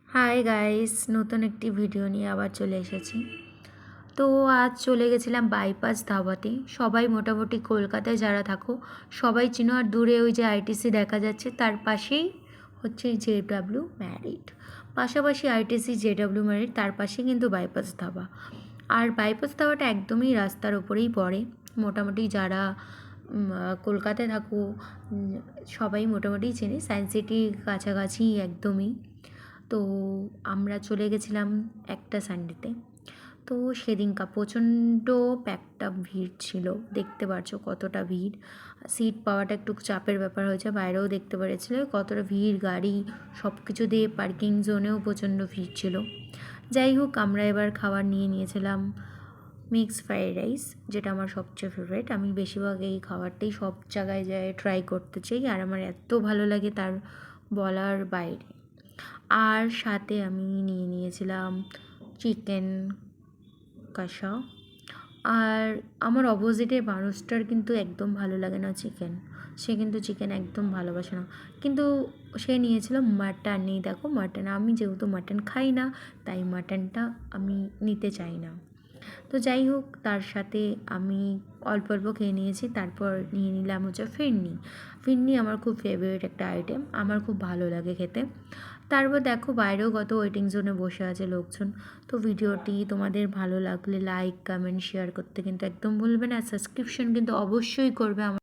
Hi guys, নতুন একটি video নিয়ে আবার চলে এসেছি। তো আজ চলে গেছিলাম বাইপাস ধাবাতে। সবাই মোটামুটি কলকাতায় যারা থাকো সবাই চিনো। আর দূরে ওই যে আইটিসি দেখা যাচ্ছে তার পাশেই হচ্ছে জেডাব্লিউ ম্যারিট। পাশাপাশি আইটিসি জেডাব্লিউ ম্যারিট তার পাশেই কিন্তু বাইপাস ধাবা। আর বাইপাস ধাবাটা একদমই রাস্তার ওপরেই পড়ে। মোটামুটি যারা কলকাতায় থাকো সবাই মোটামুটি চেনে, সায়েন্স সিটির কাছাকাছি একদমই। তো আমরা চলে গেছিলাম একটা সানডেতে। তো সেদিনকা প্রচণ্ড প্যাকটা ভিড় ছিল, দেখতে পারছো কতটা ভিড়। সিট পাওয়াটা একটু চাপের ব্যাপার হয়েছে, বাইরেও দেখতে পেরেছিলে কতটা ভিড়, গাড়ি সব কিছু দিয়ে পার্কিং জোনেও প্রচণ্ড ভিড় ছিল। যাই হোক, আমরা এবার খাবার নিয়েছিলাম মিক্সড ফ্রাইড রাইস, যেটা আমার সবচেয়ে ফেভারিট। আমি বেশিরভাগ এই খাবারটাই সব জায়গায় যায় ট্রাই করতে চাই, আর আমার এত ভালো লাগে তার বলার বাইরে। আর সাথে আমি নিয়েছিলাম চিকেন কষা। আর আমার অপোজিটে মানুষটার কিন্তু একদম ভালো লাগে না চিকেন, সে কিন্তু চিকেন একদম ভালোবাসে না, কিন্তু সে নিয়েছিল মাটন। এই দেখো মাটন, আমি যেহেতু মাটন খাই না তাই মাটনটা আমি নিতে চাই না। তো যাই হোক, তার সাথে আমি অল্প অল্প খেয়ে নিয়েছি। তারপর নিয়ে নিলাম হচ্ছে ফিরনি। ফিরনি আমার খুব ফেভারিট একটা আইটেম, আমার খুব ভালো লাগে খেতে। তারপর দেখো বাইরেও কত ওয়েটিং জোনে বসে আছে লোকজন। তো ভিডিওটি তোমাদের ভালো লাগলে লাইক কমেন্ট শেয়ার করতে কিন্তু একদম ভুলবে না। সাবস্ক্রিপশন কিন্তু অবশ্যই করবে আমার